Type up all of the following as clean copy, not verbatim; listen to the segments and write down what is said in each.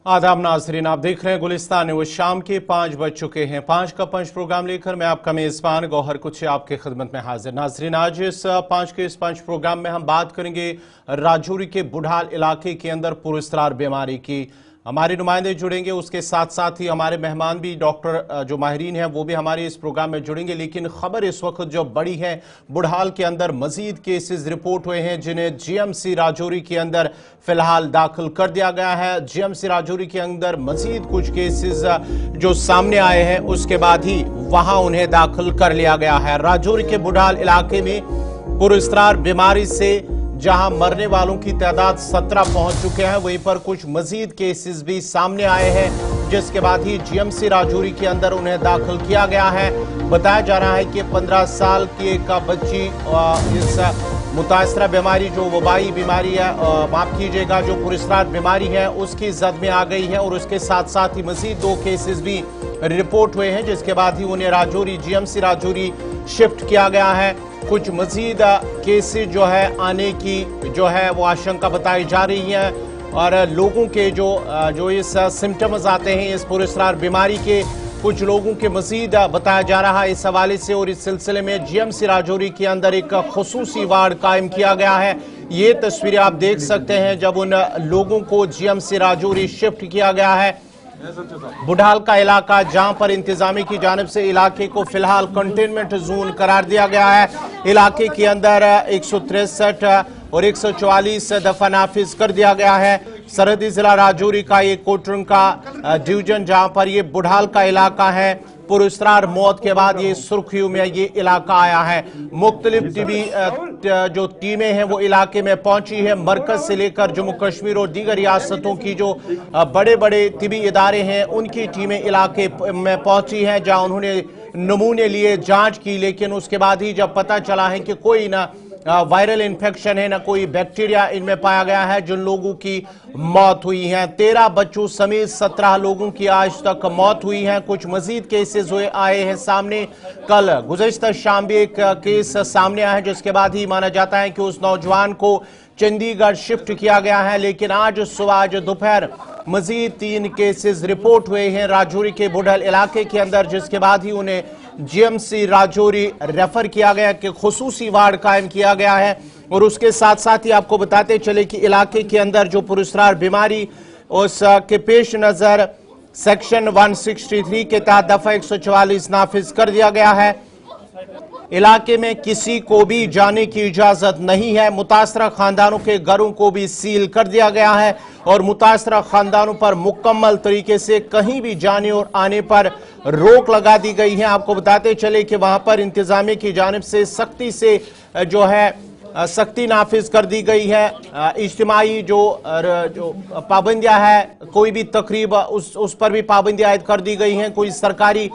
आदाब नाजरीन, आप देख रहे हैं गुलिस्तान न्यूज़। शाम के 5 बज चुके हैं। 5 का पंच प्रोग्राम लेकर मैं आपका मेज़बान गौहर कुछ आपके खिदमत में हाजिर। नाजरीन, आज इस 5 के इस पंच प्रोग्राम में हम बात करेंगे राजौरी के बुढ़ाल इलाके के अंदर पुरस्कार बीमारी की। हमारे नुमाइंदे जुड़ेंगे, उसके साथ साथ ही हमारे मेहमान भी डॉक्टर जो माहिरीन हैं वो भी हमारे इस प्रोग्राम में जुड़ेंगे। लेकिन खबर इस वक्त जो बड़ी है, बुढ़ाल के अंदर मजीद केसेस रिपोर्ट हुए हैं जिन्हें जीएमसी राजौरी के अंदर फिलहाल दाखिल कर दिया गया है। जीएमसी राजौरी के अंदर मजीद कुछ केसेस जो सामने आए हैं उसके बाद ही वहां उन्हें दाखिल कर लिया गया है। राजौरी के बुढ़ाल इलाके में पुरस्कार बीमारी से जहां मरने वालों की तादाद 17 पहुंच चुके हैं, वहीं पर कुछ मजीद केसेस भी सामने आए हैं, जिसके बाद ही जीएमसी राजौरी के अंदर उन्हें दाखिल किया गया है। बताया जा रहा है कि 15 साल की एक बच्ची इस मुतासरा बीमारी जो वबाई बीमारी है, माफ कीजिएगा, जो पुरस्कार बीमारी है उसकी जद में आ गई है और उसके साथ साथ ही मजीद 2 केसेस भी रिपोर्ट हुए हैं, जिसके बाद ही उन्हें राजौरी जीएमसी राजौरी शिफ्ट किया गया है। कुछ मजीद केसेस जो है आने की जो है वो आशंका बताई जा रही है और लोगों के जो इस सिम्टम्स आते हैं इस पुरस्कार बीमारी के, कुछ लोगों के मजीद बताया जा रहा है इस हवाले से। और इस सिलसिले में जीएमसी राजौरी के अंदर एक खुसूसी वार्ड कायम किया गया है। ये तस्वीरें आप देख सकते हैं जब उन लोगों को जीएमसी राजौरी शिफ्ट किया गया है। बुढ़ाल का इलाका जहां पर इंतजामी की जानिब से इलाके को फिलहाल कंटेनमेंट जोन करार दिया गया है। इलाके के अंदर 163 और 144 दफा नाफिज कर दिया गया है। सरहदी जिला राजौरी का ये कोटरंग का डिवीजन जहां पर ये बुढ़ाल का इलाका है, पुरस्कार मौत के बाद ये सुर्खियों में ये इलाका आया है। मुख्तलिफ टीवी जो टीमें हैं वो इलाके में पहुंची है। मरकज से लेकर जम्मू कश्मीर और दीगर रियासतों की जो बड़े बड़े तिबी इदारे हैं उनकी टीमें इलाके में पहुंची हैं, जहां उन्होंने नमूने लिए, जांच की। लेकिन उसके बाद ही जब पता चला है कि कोई ना वायरल इन्फेक्शन है ना कोई बैक्टीरिया इनमें पाया गया है, जिन लोगों की मौत हुई है 13 बच्चों समेत 17 लोगों की आज तक मौत हुई है। कुछ मजीद केसेस हुए आए हैं सामने। कल गुज़श्ता शाम भी एक केस सामने आया है, जिसके बाद ही माना जाता है कि उस नौजवान को चंडीगढ़ शिफ्ट किया गया है। लेकिन आज सुबह आज दोपहर मजीद 3 केसेस रिपोर्ट हुए हैं राजौरी के बुढ़ाल इलाके के अंदर, जिसके बाद ही उन्हें जीएमसी राजौरी रेफर किया गया कि खुसूसी वार्ड कायम किया गया है। और उसके साथ साथ ही आपको बताते चले कि इलाके के अंदर जो पुरस्कार बीमारी उसके पेश नजर सेक्शन 163 के तहत दफा 144 नाफिज कर दिया गया है। इलाके में किसी को भी जाने की इजाजत नहीं है। मुतासरा खानदानों के घरों को भी सील कर दिया गया है और मुतासरा खानदानों पर मुकम्मल तरीके से कहीं भी जाने और आने पर रोक लगा दी गई है। आपको बताते चले कि वहां पर इंतजामिया की जानिब से सख्ती से जो है सख्ती नाफिज कर दी गई है। इज्तिमाई जो पाबंदियां है, कोई भी तकरीब उस पर भी पाबंदी आयद कर दी गई हैं। कोई सरकारी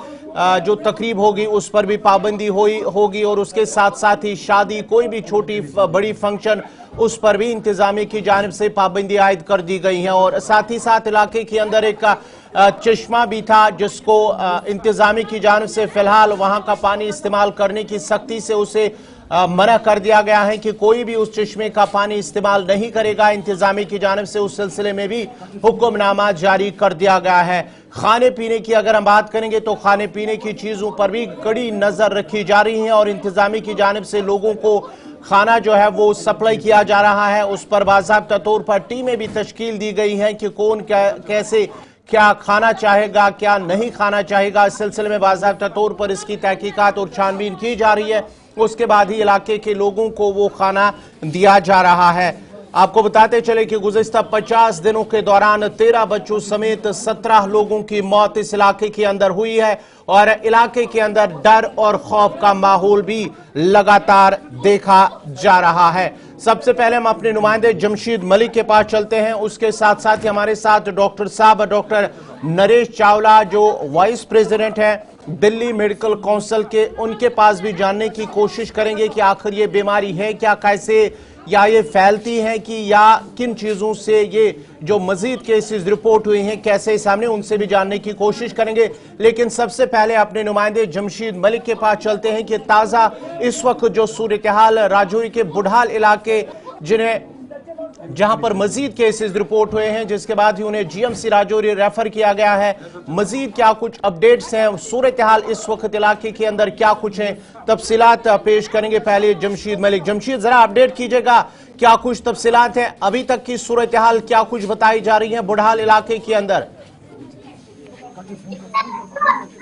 जो तकरीब होगी उस पर भी पाबंदी होगी और उसके साथ साथ ही शादी, कोई भी छोटी बड़ी फंक्शन, उस पर भी इंतजामिया की जानिब से पाबंदी आयद कर दी गई है। और साथ ही साथ इलाके के अंदर एक चश्मा भी था जिसको इंतजामिया की जानिब से फिलहाल वहां का पानी इस्तेमाल करने की सख्ती से उसे मना कर दिया गया है कि कोई भी उस चश्मे का पानी इस्तेमाल नहीं करेगा। इंतजामिया की जानिब से उस सिलसिले में भी हुक्मनामा जारी कर दिया गया है। खाने पीने की अगर हम बात करेंगे तो खाने पीने की चीजों पर भी कड़ी नजर रखी जा रही है और इंतजामिया की जानिब से लोगों को खाना जो है वो सप्लाई किया जा रहा है। उस पर बाज़ाब्ता तौर पर टीमें भी तश्कील दी गई हैं कि कौन कैसे क्या खाना चाहेगा, क्या नहीं खाना चाहेगा। इस सिलसिले में बाज़ाब्ता तौर पर इसकी तहकीकात और छानबीन की जा रही है। उसके बाद ही इलाके के लोगों को वो खाना दिया जा रहा है। आपको बताते चले कि गुज़श्ता 50 दिनों के दौरान 13 बच्चों समेत 17 लोगों की मौत इस इलाके के अंदर हुई है और इलाके के अंदर डर और खौफ का माहौल भी लगातार देखा जा रहा है। सबसे पहले हम अपने नुमाइंदे जमशीद मलिक के पास चलते हैं। उसके साथ साथ ही हमारे साथ डॉक्टर साहब, डॉक्टर नरेश चावला जो वाइस प्रेसिडेंट हैं दिल्ली मेडिकल काउंसिल के, उनके पास भी जानने की कोशिश करेंगे कि आखिर ये बीमारी है क्या, कैसे या ये फैलती है कि या किन चीज़ों से ये जो मजीद केसेस रिपोर्ट हुए हैं कैसे सामने, उनसे भी जानने की कोशिश करेंगे। लेकिन सबसे पहले अपने नुमाइंदे जमशीद मलिक के पास चलते हैं कि ताज़ा इस वक्त जो सूरत हाल राजौरी के बुढ़ाल इलाके जिन्हें जहां पर मजीद केसेस रिपोर्ट हुए हैं, जिसके बाद ही उन्हें जीएमसी राजौरी रेफर किया गया है। मजीद क्या कुछ अपडेट्स हैं, सूरत हाल इस वक्त इलाके के अंदर क्या कुछ है, तफसीलात पेश करेंगे। पहले जमशीद मलिक। जमशीद, जरा अपडेट कीजिएगा, क्या कुछ तफसीलात हैं, अभी तक की सूरत हाल क्या कुछ बताई जा रही है बुढ़ाल इलाके के अंदर?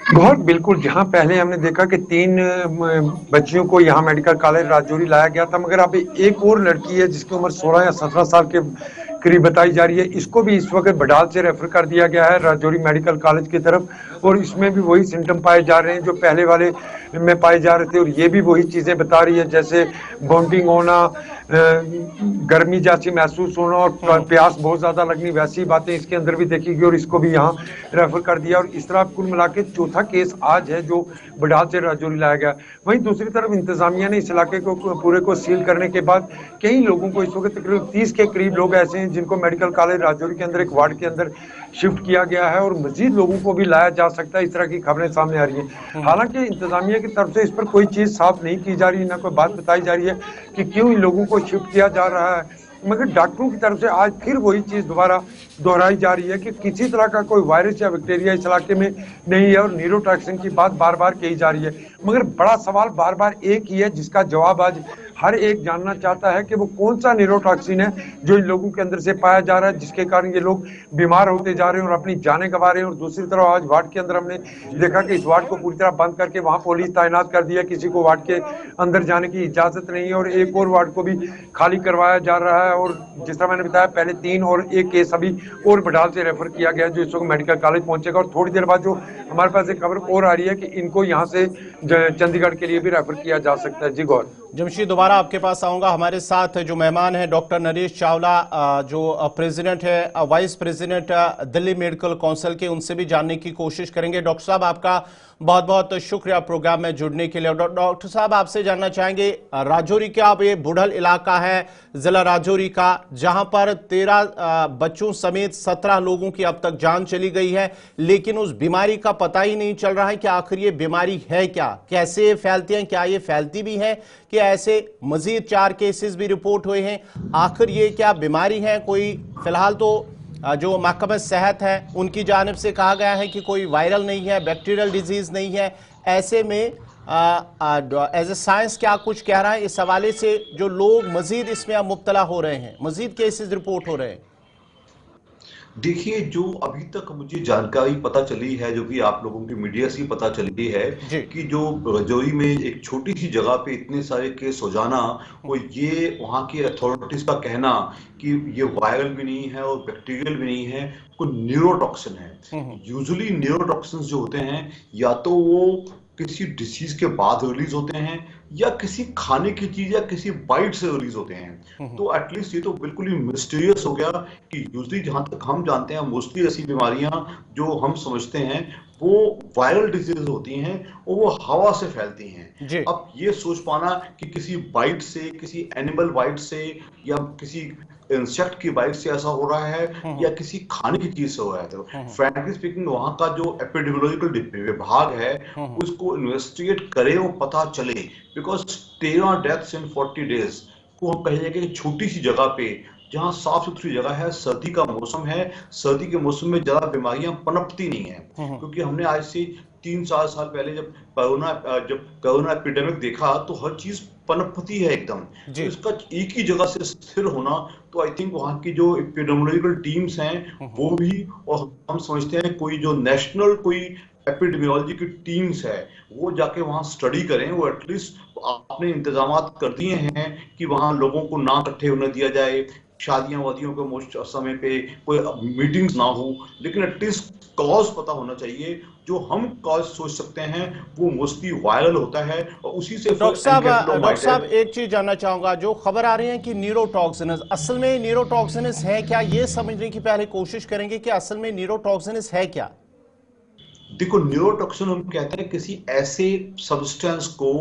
बहुत बिल्कुल, जहां पहले हमने देखा कि 3 बच्चियों को यहाँ मेडिकल कॉलेज राजौरी लाया गया था, मगर अब एक और लड़की है जिसकी उम्र 16 या 17 साल के करीब बताई जा रही है, इसको भी इस वक्त बडाल से रेफर कर दिया गया है राजौरी मेडिकल कॉलेज की तरफ। और इसमें भी वही सिम्टम पाए जा रहे हैं जो पहले वाले में पाए जा रहे थे, और ये भी वही चीजें बता रही है, जैसे वोमिटिंग होना, गर्मी जैसी महसूस होना और प्यास बहुत ज्यादा लगनी, वैसी बातें इसके अंदर भी देखी गई और इसको भी यहाँ रेफर कर दिया। और इस तरह कुल मिला के चौथा केस आज है जो बडाल से राजौरी लाया गया। वहीं दूसरी तरफ इंतजामिया ने इस इलाके को पूरे को सील करने के बाद कई लोगों को, इस वक्त तकरीबन 30 के करीब लोग ऐसे हैं जिनको मेडिकल कॉलेज राजौरी के अंदर एक वार्ड के अंदर शिफ्ट किया गया है, और मजीद लोगों को भी लाया जा सकता है, इस तरह की खबरें सामने आ रही हैं। हालांकि इंतजामिया की तरफ से इस पर कोई चीज साफ नहीं की जा रही, ना कोई बात बताई जा रही है कि क्यों इन लोगों को शिफ्ट किया जा रहा है, मगर डॉक्टरों की तरफ से आज फिर वही चीज दोबारा दोहराई जा रही है कि किसी तरह का कोई वायरस या बैक्टीरिया इस इलाके में नहीं है, और न्यूरोटॉक्सिन की बात बार बार कही जा रही है। मगर बड़ा सवाल बार बार एक ही है जिसका जवाब आज हर एक जानना चाहता है कि वो कौन सा न्यूरोटॉक्सिन है जो इन लोगों के अंदर से पाया जा रहा है, जिसके कारण ये लोग बीमार होते जा रहे हैं और अपनी जानें गंवा रहे हैं। और दूसरी तरफ आज वार्ड के अंदर हमने देखा कि इस वार्ड को पूरी तरह बंद करके वहां पुलिस तैनात कर दिया, किसी को वार्ड के अंदर जाने की इजाजत नहीं है, और एक और वार्ड को भी खाली करवाया जा रहा है। और जिस तरह मैंने बताया, पहले 3 और एक केस अभी और बडाल से रेफर किया गया जो इस वक्त मेडिकल कॉलेज पहुंचेगा, और थोड़ी देर बाद जो हमारे पास एक खबर और आ रही है कि इनको यहाँ से चंडीगढ़ के लिए भी रेफर किया जा सकता है। जी गौर। जमशीद, दोबारा आपके पास आऊंगा। हमारे साथ जो मेहमान है डॉक्टर नरेश चावला, जो प्रेसिडेंट है, vice president Delhi medical council के, उनसे भी जानने की कोशिश करेंगे। डॉक्टर साहब, आपका बहुत बहुत शुक्रिया प्रोग्राम में जुड़ने के लिए। डॉक्टर साहब, आपसे जानना चाहेंगे, राजौरी का अब ये बुढ़ल इलाका है जिला राजौरी का, जहां पर 13 बच्चों समेत 17 लोगों की अब तक जान चली गई है, लेकिन उस बीमारी का पता ही नहीं चल रहा है कि आखिर ये बीमारी है क्या, कैसे फैलती है, क्या ये फैलती भी है, कि ऐसे मजीद 4 केसेस भी रिपोर्ट हुए हैं। आखिर ये क्या बीमारी है? कोई फिलहाल तो जो महकमा सेहत है उनकी जानिब से कहा गया है कि कोई वायरल नहीं है, बैक्टीरियल डिजीज नहीं है। ऐसे में एज ए साइंस क्या कुछ कह रहा है इस हवाले से, जो लोग मजीद इसमें मुब्तला हो रहे हैं, मजीद केसेस रिपोर्ट हो रहे हैं? देखिए, जो अभी तक मुझे जानकारी पता चली है, जो कि आप लोगों की मीडिया से पता चली है, कि जो राजौरी में एक छोटी सी जगह पे इतने सारे केस हो जाना, और ये वहाँ की अथॉरिटीज का कहना कि ये वायरल भी नहीं है और बैक्टीरियल भी नहीं है, कोई न्यूरोटॉक्सिन है। यूजुअली न्यूरोटॉक्सिन जो होते हैं, या तो वो किसी डिसीज के बाद रिलीज होते हैं, या किसी खाने की चीज या किसी बाइट से रिलीज होते हैं। तो एटलीस्ट ये तो बिल्कुल ही मिस्टीरियस हो गया कि यूजुअली जहां तक हम जानते हैं, मोस्टली ऐसी बीमारियां जो हम समझते हैं वो वायरल डिजीज होती हैं और वो हवा से फैलती हैं। अब ये सोच पाना कि किसी बाइट से, किसी एनिमल बाइट से, या किसी इंसेक्ट की बाइट से ऐसा हो रहा है, या किसी खाने की चीज से हो रहा है, तो फ्रैंकली स्पीकिंग वहां का जो एपिडेमियोलॉजिकल विभाग है उसको इन्वेस्टिगेट करे और पता चले, बिकॉज 13 डेथ्स इन 40 डेज को हम कहेंगे कि छोटी सी जगह पे जहां साफ सुथरी जगह है, सर्दी का मौसम है, सर्दी के मौसम में ज्यादा बीमारियां पनपती नहीं है। क्योंकि हमने आज से 3-4 साल पहले जब कोरोना एपिडेमिक देखा तो हर चीज पनपती है एकदम, तो इसका एक ही जगह से स्थिर होना, तो आई थिंक वहाँ की जो एपिडेमियोलॉजिकल टीम्स हैं वो भी, और हम समझते हैं कोई जो नेशनल कोई एपिडेमियोलॉजी की टीम्स है वो जाके वहाँ स्टडी करें। वो एटलीस्ट आपने इंतजाम कर दिए हैं कि वहाँ लोगों को ना इकट्ठे होने दिया जाए, शादियां वादियों के मोस्ट समय पे कोई मीटिंग्स ना हो, लेकिन एटलीस्ट कॉज पता होना चाहिए। जो हम कॉज सोच सकते हैं वो मोस्टली वायरल होता है, और उसी से डॉक्टर साहब एक चीज जानना चाहूंगा, जो खबर आ रही है कि न्यूरोटॉक्सिनस, असल में न्यूरोटॉक्सिनस है क्या, ये समझने की पहले कोशिश करेंगे कि असल में न्यूरोटॉक्सिनस है क्या। देखो, न्यूरोटॉक्सिन हम कहते हैं किसी ऐसे सब्सटेंस को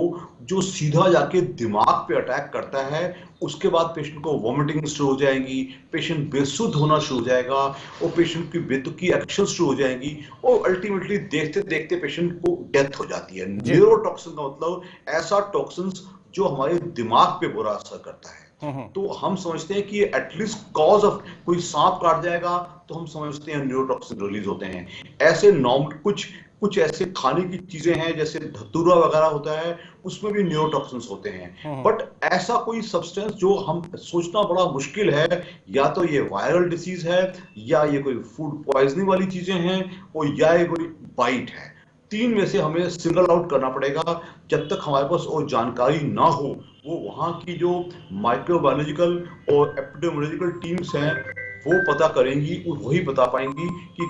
जो सीधा जाके दिमाग पे अटैक करता है, उसके बाद पेशेंट को वॉमिटिंग शुरू हो जाएगी, पेशेंट बेसुध होना शुरू हो जाएगा, और पेशेंट की बेतुकी एक्शन शुरू हो जाएगी, और अल्टीमेटली देखते देखते पेशेंट को डेथ हो जाती है। न्यूरोटॉक्सिन का मतलब ऐसा टॉक्सिन्स जो हमारे दिमाग पे बुरा असर करता है। तो हम समझते हैं कि एटलीस्ट कॉज ऑफ कोई सांप काट जाएगा तो हम समझते हैं न्यूरोटॉक्सिन रिलीज होते हैं। ऐसे कुछ ऐसे खाने की चीजें हैं जैसे धतूरा वगैरह होता है, उसमें भी न्यूरोटॉक्सिन्स होते हैं। बट ऐसा कोई सब्सटेंस जो हम सोचना बड़ा मुश्किल है, या तो ये वायरल डिसीज है, या ये कोई फूड पॉइजनिंग वाली चीजें हैं, और या ये कोई बाइट है। तीन में से हमें सिंगल आउट करना पड़ेगा। जब तक हमारे पास वो जानकारी ना हो, वो वहां की जो माइक्रोबायोलॉजिकल और एपिडेमियोलॉजिकल टीम्स हैं वो पता करेंगी और वही बता पाएंगी कि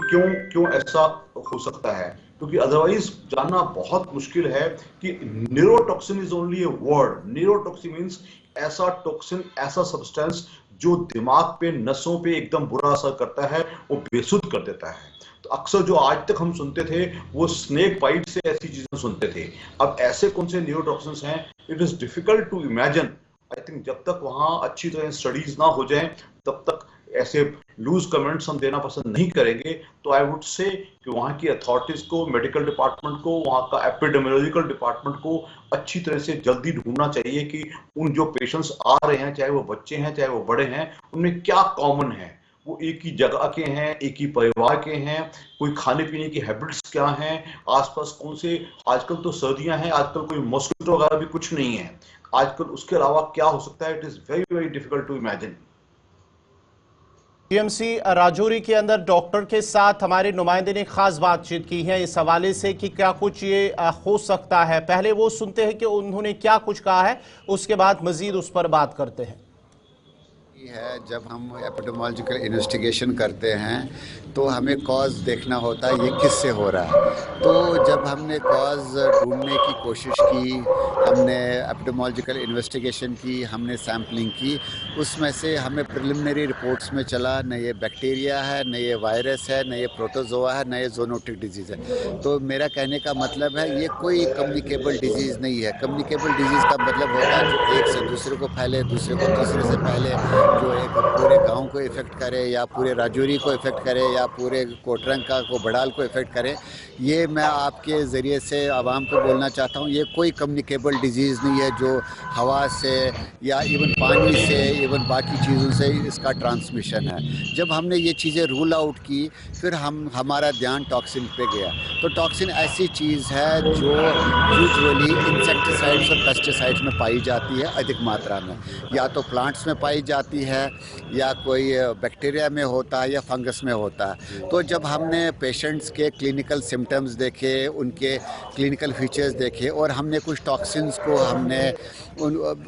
क्यों ऐसा हो सकता है। क्योंकि अदरवाइज जानना बहुत मुश्किल है कि neurotoxin is only a word. Neurotoxin means ऐसा टॉक्सिन, ऐसा सब्सटेंस जो दिमाग पे, नसों पे एकदम बुरा असर करता है, वो बेसुध कर देता है। तो अक्सर जो आज तक हम सुनते थे वो स्नेक बाइट से ऐसी चीजें सुनते थे। अब ऐसे कौन से न्यूरोटॉक्सिन्स हैं, it is difficult to imagine. I think जब तक वहां अच्छी तरह स्टडीज ना हो जाएं तब तक ऐसे लूज कमेंट्स हम देना पसंद नहीं करेंगे। तो आई वुड से कि वहाँ की अथॉरिटीज को, मेडिकल डिपार्टमेंट को, वहाँ का एपिडेमियोलॉजिकल डिपार्टमेंट को अच्छी तरह से जल्दी ढूंढना चाहिए कि उन जो पेशेंट्स आ रहे हैं, चाहे वो बच्चे हैं चाहे वो बड़े हैं, उनमें क्या कॉमन है। वो एक ही जगह के हैं, एक ही परिवार के हैं, कोई खाने पीने की हैबिट्स क्या हैं, आसपास कौन से, आजकल तो सर्दियां हैं, आजकल कोई मॉस्किटो वगैरह भी कुछ नहीं है आजकल, उसके अलावा क्या हो सकता है। It is very very difficult to imagine. TMC Rajouri के अंदर डॉक्टर के साथ हमारे नुमाइंदे ने खास बातचीत की है इस हवाले से कि क्या कुछ ये हो सकता है। पहले वो सुनते हैं कि उन्होंने क्या कुछ कहा है, उसके बाद मजीद उस पर बात करते हैं। है जब हम एपिडेमियोलॉजिकल इन्वेस्टिगेशन करते हैं तो हमें कॉज देखना होता है ये किससे हो रहा है। तो जब हमने कॉज ढूंढने की कोशिश की, हमने एपिडेमियोलॉजिकल इन्वेस्टिगेशन की, हमने सैम्पलिंग की, उसमें से हमें प्रिलिमिनरी रिपोर्ट्स में चला न ये बैक्टीरिया है, न ये वायरस है, न ये प्रोटोजोआ है, न ये ज़ूनोटिक डिजीज़ है। तो मेरा कहने का मतलब है ये कोई कम्युनिकेबल डिजीज़ नहीं है। कम्युनिकेबल डिजीज़ का मतलब होता है जो एक से दूसरे को फैले, दूसरे को तीसरे से पहले, जो एक पूरे गांव को इफ़ेक्ट करे या पूरे राजौरी को इफ़ेक्ट करे या पूरे कोटरंका को, बड़ाल को इफ़ेक्ट करे। ये मैं आपके ज़रिए से आवाम को बोलना चाहता हूँ, ये कोई कम्युनिकेबल डिजीज़ नहीं है जो हवा से या इवन पानी से, इवन बाकी चीज़ों से इसका ट्रांसमिशन है। जब हमने ये चीज़ें रूल आउट की, फिर हमारा ध्यान टॉक्सिन पे गया। तो टॉक्सिन ऐसी चीज़ है जो यूजुअली इंसेक्टिसाइड्स और पेस्टिसाइड्स में पाई जाती है अधिक मात्रा में, या तो प्लांट्स में पाई जाती है या कोई बैक्टीरिया में होता है या फंगस में होता है। तो जब हमने पेशेंट्स के क्लिनिकल सिम्टम्स देखे, उनके क्लिनिकल फीचर्स देखे और हमने कुछ टॉक्सिन्स को हमने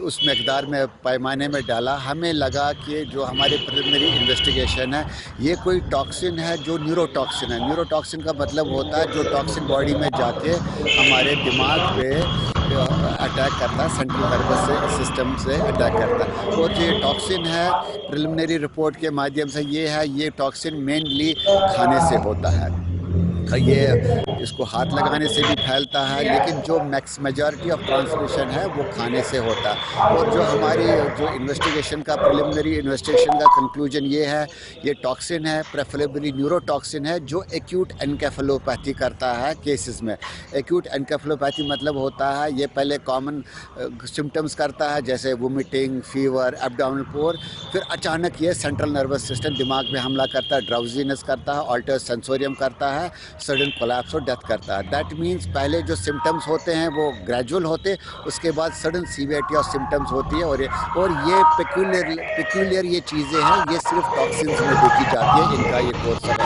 उस मकदार में, पैमाने में डाला, हमें लगा कि जो हमारे प्रिलिमिनरी इन्वेस्टिगेशन है ये कोई टॉक्सिन है जो न्यूरोटॉक्सिन है। न्यूरोटॉक्सिन का मतलब होता है जो टॉक्सिन बॉडी में जाके हमारे दिमाग पे अटैक करता है, सेंट्रल नर्वस सिस्टम से अटैक करता है। तो ये टॉक्सिन है, प्रिलिमिनरी रिपोर्ट के माध्यम से ये है, ये टॉक्सिन मेनली खाने से होता है। ये इसको हाथ लगाने से भी फैलता है, लेकिन जो मेजॉरिटी ऑफ ट्रांसमिशन है वो खाने से होता है। और जो हमारी जो इन्वेस्टिगेशन का, प्रिलिमिनरी इन्वेस्टिगेशन का कंक्लूजन ये है, ये टॉक्सिन है, प्रेफरेबली न्यूरोटॉक्सिन है, जो एक्यूट एनकेफेलोपैथी करता है केसेस में। एक्यूट एनकेफेलोपैथी मतलब होता है ये पहले कॉमन सिम्टम्स करता है जैसे वोमिटिंग, फीवर, एब्डोमिनल पेन, फिर अचानक ये सेंट्रल नर्वस सिस्टम दिमाग में हमला करता है, ड्राउजीनेस करता है, ऑल्टर सेंसोरियम करता है, सडन कोलैप्स और डेथ करता है। दैट मीन्स पहले जो सिम्टम्स होते हैं वो ग्रेजुअल होते, उसके बाद सडन सीवियरिटी ऑफ सिम्टम्स होती है। और ये पेक्यूलियर ये चीज़ें हैं, ये सिर्फ टॉक्सिन्स में देखी जाती है, इनका ये कोर्स है।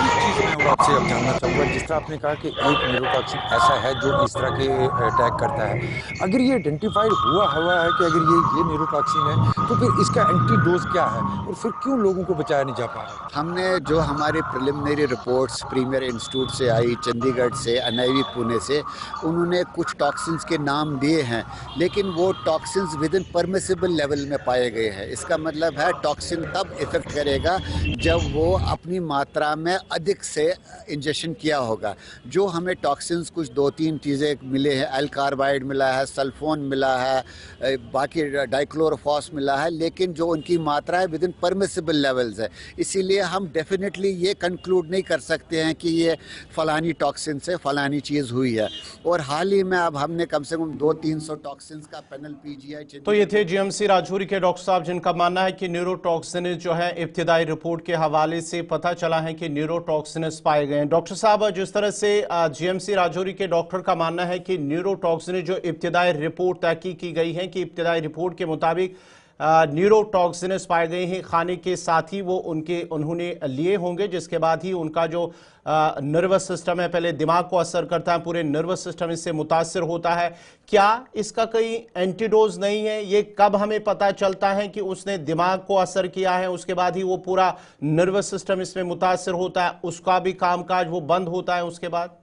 मैं आपसे अब जानना चाहूँगा, जिस तरह आपने कहा कि एक न्यूरोटॉक्सिन ऐसा है जो इस तरह के अटैक करता है, अगर ये आइडेंटिफाइड हुआ है कि अगर ये न्यूरोटॉक्सिन है तो फिर इसका एंटीडोज क्या है और फिर क्यों लोगों को बचाया नहीं जा पा रहा? हमने जो हमारे प्रिलिमिनरी रिपोर्ट्स प्रीमियर इंस्टीट्यूट से आई, चंडीगढ़ से, एनआईवी पुणे से, उन्होंने कुछ टॉक्सिन्स के नाम दिए हैं, लेकिन वो toxins with in permissible level में पाए गए हैं। इसका मतलब है टॉक्सिन तब इफेक्ट करेगा जब वो अपनी मात्रा में अधिक से इंजेक्शन किया होगा। जो हमें टॉक्सिन्स कुछ 2-3 चीज़ें मिले हैं, एल कार्बाइड मिला है, सल्फोन मिला है, बाकी डाइक्लोरोफॉस मिला है, लेकिन जो उनकी मात्रा है विद इन परमिसिबल लेवल्स है। इसीलिए हम डेफिनेटली ये कंक्लूड नहीं कर सकते हैं कि ये फलानी टॉक्सिन से फलानी चीज़ हुई है। और हाल ही में अब हमने कम से कम 200-300 टॉक्सिन्स का पैनल पीजीआई। तो ये थे जीएमसी राजौरी के डॉक्टर साहब, जिनका मानना है कि न्यूरोटॉक्सिन जो है इब्तिदाई रिपोर्ट के हवाले से पता चला है कि न्यूरोटॉक्सिन्स पाए गए हैं। डॉक्टर साहब, जिस तरह से जीएमसी राजौरी के डॉक्टर का मानना है कि न्यूरोटॉक्सिन जो इब्तिदाई रिपोर्ट तहकीक की गई है कि इब्तिदाई रिपोर्ट के मुताबिक न्यूरोटॉक्सिन्स पाए गए हैं, खाने के साथ ही वो उन्होंने लिए होंगे, जिसके बाद ही उनका जो नर्वस सिस्टम है, पहले दिमाग को असर करता है, पूरे नर्वस सिस्टम इससे मुतासर होता है। क्या इसका कोई एंटीडोज नहीं है? ये कब हमें पता चलता है कि उसने दिमाग को असर किया है, उसके बाद ही वो पूरा नर्वस सिस्टम इसमें मुतासर होता है, उसका भी कामकाज वो बंद होता है उसके बाद?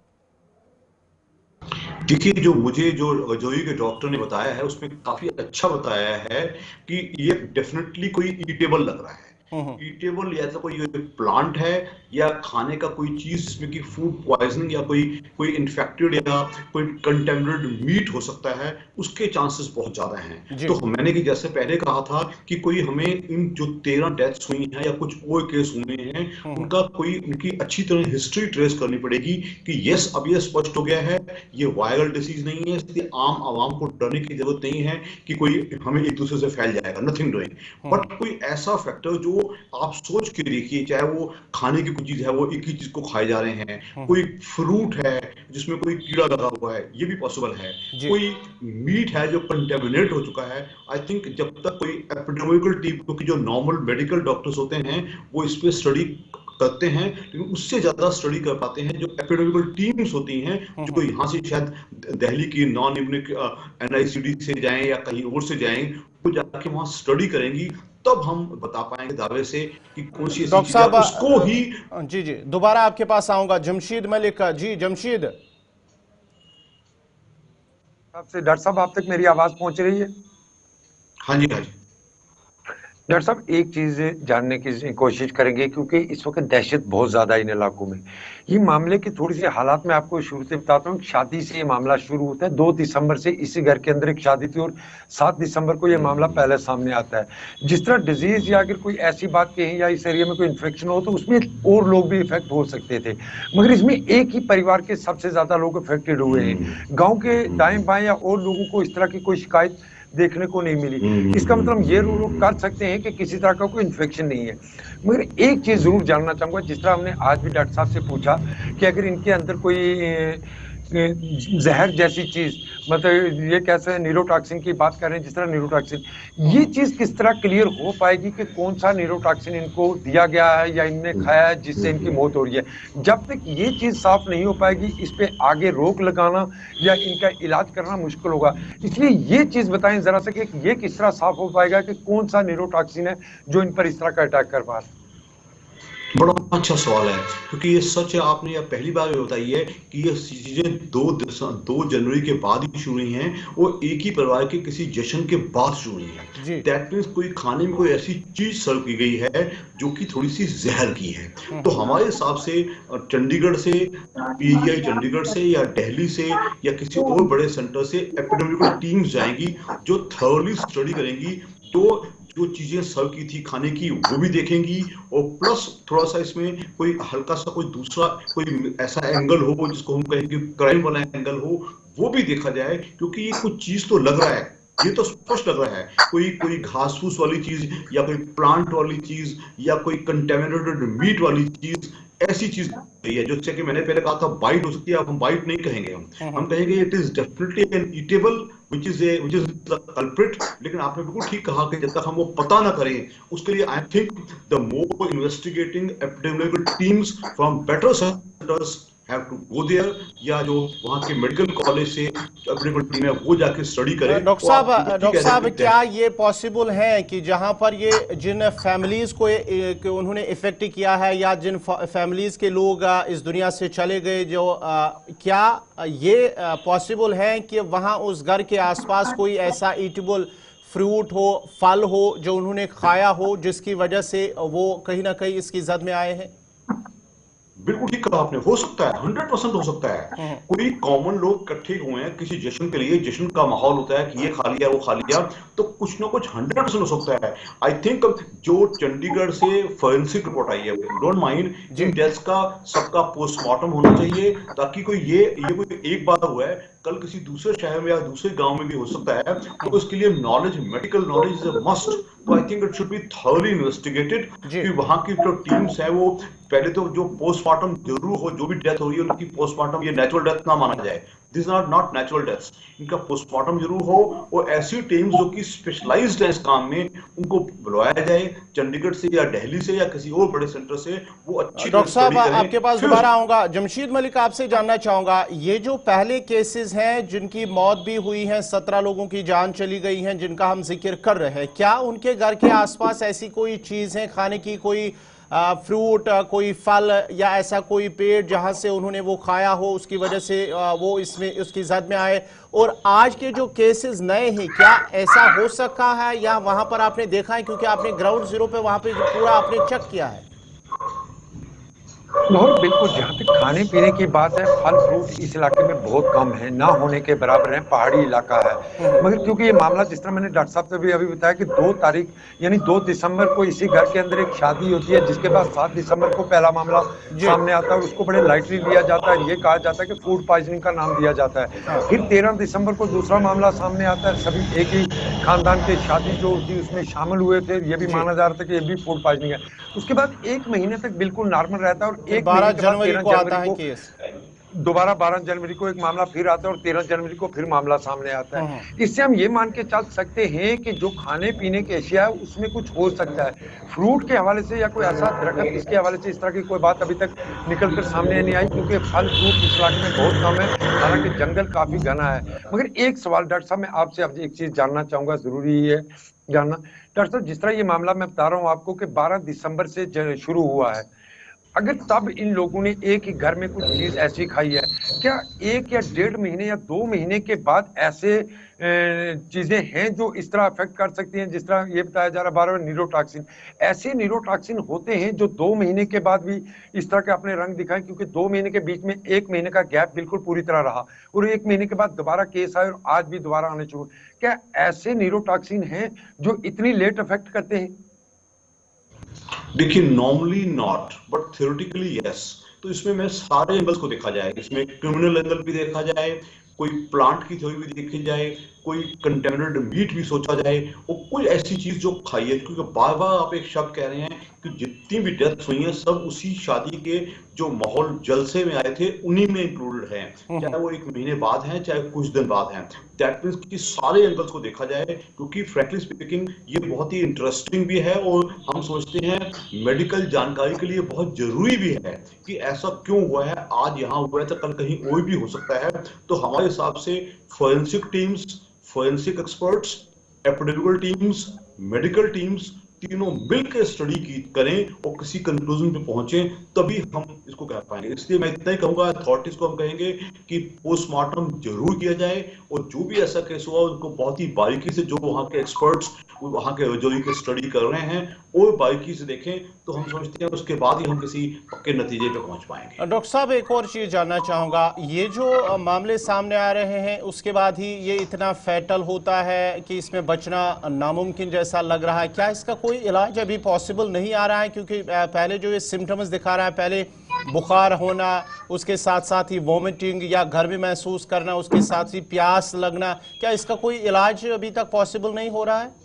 देखिए, जो राजौरी के डॉक्टर ने बताया है उसमें काफी अच्छा बताया है कि ये डेफिनेटली कोई ईटेबल लग रहा है। ईटेबल या तो कोई प्लांट है या खाने का कोई चीज जिसमें कि फूड पॉइजनिंग या कोई इन्फेक्टेड या कोई कंटेमिनेटेड मीट हो सकता है, उसके चांसेस बहुत ज्यादा हैं। तो मैंने कि जैसे पहले कहा था कि कोई हमें इन जो 13 डेथ्स हुई हैं या कुछ और केस हुए हैं, उनकी अच्छी तरह हिस्ट्री ट्रेस करनी पड़ेगी कि यस, अब ये स्पष्ट हो गया है ये वायरल डिसीज नहीं है, इसलिए आम आवाम को डरने की जरूरत नहीं है कि कोई हमें एक दूसरे से फैल जाएगा, नथिंग डूइंग। बट कोई ऐसा फैक्टर जो आप सोच के देखिए, चाहे वो खाने की कोई चीज है, वो एक ही चीज को खाए जा रहे हैं, कोई फ्रूट है जिसमें कोई कीड़ा लगा हुआ है, ये भी पॉसिबल है, कोई मीट है जो कंटेमिनेट हो चुका है। आई थिंक जब तक कोई एपिडेमिकल टीम, क्योंकि जो नॉर्मल मेडिकल डॉक्टर्स होते हैं वो इस पे स्टडी करते हैं, लेकिन उससे ज्यादा स्टडी कर पाते हैं जो एपिडेमिकल टीम्स होती हैं, जो यहाँ से शायद दिल्ली की नॉन इम्यूनिक एनआईसीडी से जाएं या कहीं और से जाएं, वो जाके वहां स्टडी करेंगी, तब हम बता पाएंगे दावे से कि कौन सी डॉक्टर साहब उसको ही। जी दोबारा आपके पास आऊंगा। जमशीद मलिक जी, जमशीद आपसे। डॉक्टर साहब, आप तक मेरी आवाज पहुंच रही है? हाँ जी, हाँ जी। डॉक्टर साहब, एक चीज जानने की कोशिश करेंगे, क्योंकि इस वक्त दहशत बहुत ज्यादा इन इलाकों में। ये मामले की थोड़ी सी हालात मैं आपको शुरू से बताता हूँ। शादी से ये मामला शुरू होता है। 2 दिसंबर से इसी घर के अंदर एक शादी थी और 7 दिसंबर को ये मामला पहले सामने आता है। जिस तरह डिजीज या अगर कोई ऐसी बात कहें या इस एरिया में कोई इन्फेक्शन हो तो उसमें और लोग भी इफेक्ट हो सकते थे, मगर इसमें एक ही परिवार के सबसे ज्यादा लोग इफेक्टेड हुए हैं। गाँव के दाएं बाएं या और लोगों को इस तरह की कोई शिकायत देखने को नहीं मिली। इसका मतलब ये लोग कर सकते हैं कि किसी तरह का कोई इन्फेक्शन नहीं है। मगर एक चीज जरूर जानना चाहूंगा, जिस तरह हमने आज भी डॉक्टर साहब से पूछा कि अगर इनके अंदर कोई जहर जैसी चीज, मतलब ये कैसे न्यूरोटॉक्सिन की बात कर रहे हैं, जिस तरह न्यूरोटॉक्सिन, ये चीज किस तरह क्लियर हो पाएगी कि कौन सा न्यूरोटॉक्सिन इनको दिया गया है या इनने खाया है जिससे इनकी मौत हो रही है? जब तक ये चीज साफ नहीं हो पाएगी, इस पे आगे रोक लगाना या इनका इलाज करना मुश्किल होगा। इसलिए ये चीज बताएं जरा से कि ये किस तरह साफ हो पाएगा कि कौन सा न्यूरोटॉक्सिन है जो इन पर इस तरह का अटैक कर पा रहा है? बड़ा अच्छा सवाल है, क्योंकि ये सच है। आपने यह पहली बार बताई है कि ये चीजें 2 जनवरी के बाद ही शुरू हुई हैं, वो एक ही परिवार के किसी जश्न के बाद शुरू हुई है। दैट मीन्स कोई खाने में कोई ऐसी चीज सर्व की गई है जो कि थोड़ी सी जहर की है। तो हमारे हिसाब से चंडीगढ़ से, पीजीआई चंडीगढ़ से या दिल्ली से या किसी और बड़े सेंटर से एपिडेमिकल टीम्स जाएंगी जो थॉरली स्टडी करेंगी, तो जो चीजें सर्व की थी खाने की वो भी देखेंगी, और प्लस थोड़ा सा इसमें कोई हल्का सा कोई दूसरा कोई ऐसा एंगल हो जिसको हम कहेंगे क्राइम वाला एंगल हो, वो भी देखा जाए। क्योंकि ये कुछ चीज तो लग रहा है, ये तो स्पष्ट लग रहा है, कोई घास फूस वाली चीज या कोई प्लांट वाली चीज या कोई कंटेमिनेटेड मीट वाली चीज, ऐसी चीज है जो जैसे कि मैंने पहले कहा था बाइट हो सकती है। अब हम बाइट नहीं कहेंगे, हम कहेंगे it is definitely an eatable which is the culprit। लेकिन आपने बिल्कुल ठीक कहा कि जब तक हम वो पता ना करें, उसके लिए I think the more investigating epidemiological teams from better centres have to go there, या जो वहां के मेडिकल कॉलेज से एपिडेमियोलॉजिकल टीम है वो जाके स्टडी करे। डॉक्टर साहब, क्या ये पॉसिबल है कि जहां पर ये जिन फैमिलीज को उन्होंने इफेक्ट किया है या जिन फैमिलीज के लोग इस दुनिया से चले गए, जो क्या ये पॉसिबल है कि वहां उस घर के आसपास कोई ऐसा ईटेबल फ्रूट हो, फल हो जो उन्होंने खाया हो, जिसकी वजह से वो कहीं ना कहीं इसकी जद में आए हैं? बिल्कुल ठीक कहा आपने, हो सकता है, 100% हो सकता है। कोई कॉमन लोग इकट्ठे हुए हैं किसी जश्न के लिए, जश्न का माहौल होता है कि ये खा लिया वो खा लिया, तो कुछ ना कुछ 100% हो सकता है। आई थिंक जो चंडीगढ़ से फॉरेंसिक रिपोर्ट आई है, डोंट माइंड, इन डेथ्स का सबका पोस्टमार्टम होना चाहिए, ताकि कोई ये कोई एक बार हुआ है, कल किसी दूसरे शहर में या दूसरे गांव में भी हो सकता है, तो उसके लिए knowledge, medical knowledge is a must. तो I think it should be thoroughly investigated कि वहां की जो टीम्स है वो पहले तो जो पोस्टमार्टम जरूर हो, जो भी डेथ हो रही है उनकी पोस्टमार्टम, ये नेचुरल डेथ ना माना जाए, this are not natural deaths, इनका पोस्टमार्टम जरूर हो, और ऐसी टीम्स जो कि स्पेशलाइज्ड है इस काम में, उनको बुलाया जाए चंडीगढ़ से या दिल्ली से या किसी और बड़े सेंटर से, वो अच्छी डॉक्टर साहब आपके पास दोबारा आऊंगा। जमशीद मलिक, आपसे जानना चाहूंगा, ये जो पहले केसेस हैं जिनकी मौत भी हुई है, 17 लोगों की जान चली गई है जिनका हम जिक्र कर रहे हैं, क्या उनके घर के आसपास ऐसी कोई चीज है खाने की, कोई फ्रूट, कोई फल या ऐसा कोई पेड़ जहां से उन्होंने वो खाया हो, उसकी वजह से वो इसमें उसकी जद में आए? और आज के जो केसेस नए हैं, क्या ऐसा हो सका है या वहां पर आपने देखा है, क्योंकि आपने ग्राउंड जीरो पे वहां पे पूरा आपने चेक किया है? लाहौर बिल्कुल, जहाँ तक खाने पीने की बात है, फल फ्रूट इस इलाके में बहुत कम है, ना होने के बराबर है, पहाड़ी इलाका है। मगर क्योंकि ये मामला, जिस तरह मैंने डॉक्टर साहब से भी अभी बताया कि 2 तारीख यानी 2 दिसंबर को इसी घर के अंदर एक शादी होती है, जिसके बाद 7 दिसंबर को पहला मामला सामने आता है, और उसको बड़े लाइटली लिया जाता है, ये कहा जाता है कि फूड पॉइजनिंग का नाम दिया जाता है। फिर 13 दिसंबर को दूसरा मामला सामने आता है, सभी एक ही खानदान के शादी जो थी उसमें शामिल हुए थे, ये भी माना जा रहा था कि ये भी फूड पॉइजनिंग है। उसके बाद 1 महीने तक बिल्कुल नॉर्मल रहता है, और 12 जनवरी को आता है केस, दोबारा 12 जनवरी को एक मामला फिर आता है, और 13 जनवरी को फिर मामला सामने आता है। इससे हम ये मान के चल सकते हैं कि जो खाने पीने की अशिया है उसमें कुछ हो सकता है। फ्रूट के हवाले से या कोई ऐसा दरख्त, इसके हवाले से इस तरह की कोई बात अभी तक निकल कर सामने नहीं आई, क्योंकि फल फ्रूट इस इलाके में बहुत कम है, हालांकि जंगल काफी घना है। मगर एक सवाल डॉक्टर साहब, मैं आपसे अब एक चीज जानना चाहूंगा, जरूरी है जानना डॉक्टर साहब, जिस तरह ये मामला मैं बता रहा हूँ आपको कि 12 दिसंबर से शुरू हुआ है, अगर तब इन लोगों ने एक ही घर में कुछ चीज ऐसी खाई है, क्या 1 या 1.5 महीने या 2 महीने के बाद ऐसे चीजें हैं जो इस तरह अफेक्ट कर सकती हैं, जिस तरह ये बताया जा रहा है बार-बार न्यूरोटॉक्सिन, ऐसे न्यूरोटॉक्सिन होते हैं जो 2 महीने के बाद भी इस तरह के अपने रंग दिखाएं? क्योंकि 2 महीने के बीच में 1 महीने का गैप बिल्कुल पूरी तरह रहा, और 1 महीने के बाद दोबारा केस आए और आज भी दोबारा आने शुरू। क्या ऐसे न्यूरोटॉक्सिन हैं जो इतनी लेट अफेक्ट करते हैं? देखिए, normally not, but theoretically yes. तो इसमें मैं सारे एंगल्स को देखा जाए, इसमें क्रिमिनल एंगल भी देखा जाए, कोई प्लांट की थ्योरी भी देखी जाए, कोई कंटेमिनेटेड मीट भी सोचा जाए, और कोई ऐसी चीज जो खाई है, क्योंकि बार बार आप एक शब्द कह रहे हैं कि जितनी भी डेथ्स हुई हैं सब उसी शादी के जो माहौल जलसे में आए थे उन्हीं में इंक्लूडेड हैं, चाहे वो 1 महीने बाद हैं चाहे कुछ दिन बाद हैं। दैट मींस कि सारे एंगल्स को देखा जाए, क्योंकि फ्रैंकली स्पीकिंग ये बहुत ही इंटरेस्टिंग भी है, और हम सोचते हैं मेडिकल जानकारी के लिए बहुत जरूरी भी है कि ऐसा क्यों हुआ है, आज यहाँ हुआ है तो कल कहीं और भी हो सकता है। तो हमारे हिसाब से forensic teams, forensic experts, epidemiological teams, medical teams, तीनों मिलकर स्टडी करें और किसी कंक्लूजन पे पहुंचे, तभी हम इसको कह पाएंगे। इसलिए मैं इतना ही कहूंगा, अथॉरिटीज को हम कहेंगे कि पोस्टमार्टम जरूर किया जाए, और जो भी ऐसा केस हुआ उनको बहुत ही बारीकी से, जो वहां के एक्सपर्ट्स वहां के जो की स्टडी कर रहे हैं और बारीकी से देखें, तो हम समझते हैं उसके बाद ही हम किसी पक्के नतीजे पे पहुंच पाएंगे। डॉक्टर साहब, एक और चीज जानना चाहूंगा, ये जो मामले सामने आ रहे हैं उसके बाद ही ये इतना फैटल होता है कि इसमें बचना नामुमकिन जैसा लग रहा है, क्या इसका कोई इलाज अभी पॉसिबल नहीं आ रहा है? क्योंकि पहले जो ये सिम्टम्स दिखा रहा है, पहले बुखार होना, उसके साथ साथ ही वॉमिटिंग या गर्मी महसूस करना, उसके साथ ही प्यास लगना, क्या इसका कोई इलाज अभी तक पॉसिबल नहीं हो रहा है?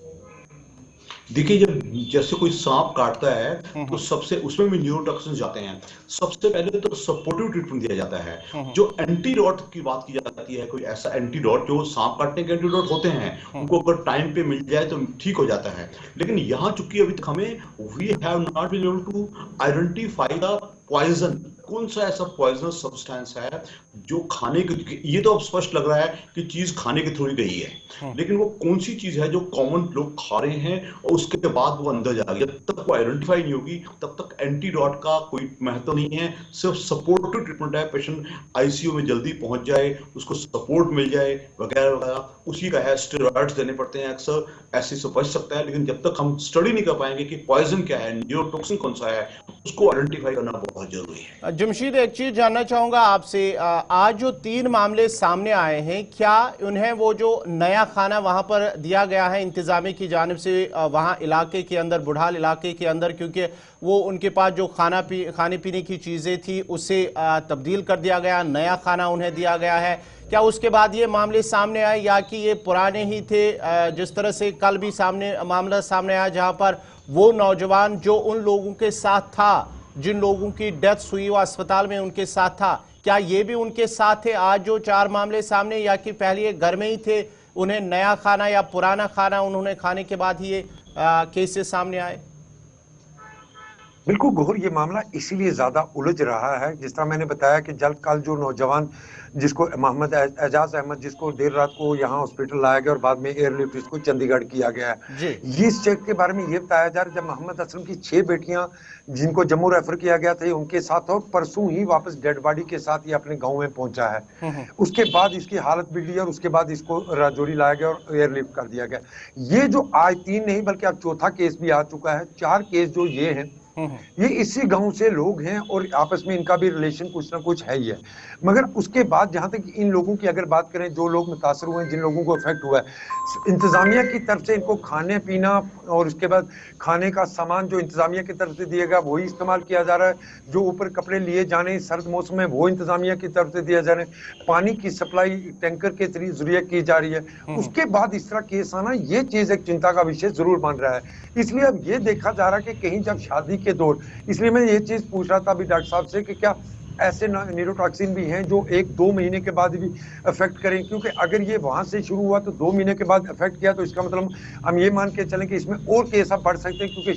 देखिए, जब जैसे कोई सांप काटता है तो सबसे उसमें भी न्यूरोटॉक्सिन जाते हैं। सबसे पहले तो सपोर्टिव ट्रीटमेंट दिया जाता है, जो एंटीडोट की बात की जाती है, कोई ऐसा एंटीडोट जो सांप काटने के एंटीडोट होते हैं, उनको अगर टाइम पे मिल जाए तो ठीक हो जाता है। लेकिन यहाँ चूंकि अभी तक हमें we have not been able to identify the poison, कौन सा ऐसा पॉइजनस सब्सटेंस है जो खाने के, ये तो अब स्पष्ट लग रहा है कि चीज खाने के थ्रू ही गई है, लेकिन वो कौन सी चीज है जो कॉमन लोग खा रहे हैं और उसके बाद वो अंदर जा रही है, जब तक वो आइडेंटिफाई नहीं होगी तब तक एंटीडोट का कोई महत्व नहीं है। सिर्फ सपोर्टिव ट्रीटमेंट है, पेशेंट आईसीयू में जल्दी पहुंच जाए, उसको सपोर्ट मिल जाए वगैरह वगैरह, उसी का है। स्टेरॉइड्स देने पड़ते हैं अक्सर, ऐसे से बच सकता है, लेकिन जब तक हम स्टडी नहीं कर पाएंगे कि पॉइजन क्या है, न्यूरोटॉक्सिन कौन सा है, उसको आइडेंटिफाई करना बहुत जरूरी है। जमशीद, एक चीज जानना चाहूंगा आपसे, आज जो 3 मामले सामने आए हैं, क्या उन्हें वो जो नया खाना वहां पर दिया गया है इंतजामिया की जानिब से, वहां इलाके के अंदर, बुढ़ाल इलाके के अंदर, क्योंकि वो उनके पास जो खाने पीने की चीजें थी उसे तब्दील कर दिया गया, नया खाना उन्हें दिया गया है, क्या उसके बाद ये मामले सामने आए या कि ये पुराने ही थे? जिस तरह से कल भी मामला सामने आया जहां पर वो नौजवान जो उन लोगों के साथ था, जिन लोगों की डेथ हुई वो अस्पताल में उनके साथ था, क्या ये भी उनके साथ थे आज जो 4 मामले सामने, या कि पहले ये घर में ही थे, उन्हें नया खाना या पुराना खाना उन्होंने खाने के बाद ही ये केसेस सामने आए? बिल्कुल गौर, ये मामला इसीलिए ज्यादा उलझ रहा है। जिस तरह मैंने बताया कि जल कल जो नौजवान जिसको मोहम्मद एजाज अहमद, जिसको देर रात को यहाँ हॉस्पिटल लाया गया और बाद में एयरलिफ्ट इसको चंडीगढ़ किया गया है, ये इस चेक के बारे में ये बताया जा रहा है जब मोहम्मद असलम की 6 बेटियां जिनको जम्मू रेफर किया गया था उनके साथ, और परसों ही वापस डेड बॉडी के साथ ये अपने गाँव में पहुंचा है। उसके बाद इसकी हालत बिगड़ी और उसके बाद इसको राजौरी लाया गया और एयरलिफ्ट कर दिया गया। ये जो आज 3 नहीं बल्कि अब 4था केस भी आ चुका है। 4 केस जो ये हैं ये इसी गांव से लोग हैं और आपस में इनका भी रिलेशन कुछ ना कुछ है ही है। मगर उसके बाद जहां तक इन लोगों की अगर बात करें, जो लोग मुतासर हुए हैं, जिन लोगों को इफेक्ट हुआ है, इंतजामिया की तरफ से इनको खाने पीना और उसके बाद खाने का सामान जो इंतजामिया की तरफ से दिएगा वही इस्तेमाल किया जा रहा है। जो ऊपर कपड़े लिए जाने सर्द मौसम में वो इंतजामिया की तरफ से दिया जा रहा है। पानी की सप्लाई टैंकर के जरिए की जा रही है। उसके बाद इस तरह केस आना, ये चीज एक चिंता का विषय जरूर बन रहा है। इसलिए अब ये देखा जा रहा है कि कहीं जब शादी के दौर, इसलिए मैं ये चीज पूछ रहा था अभी डॉक्टर साहब से कि क्या ऐसे न्यूरोटॉक्सिन भी हैं जो 1-2 महीने के बाद भी अफेक्ट करें, क्योंकि अगर ये वहां से शुरू हुआ तो 2 महीने के बाद अफेक्ट किया तो इसका मतलब हम ये मान के चलें कि इसमें और केस अब बढ़ सकते हैं, क्योंकि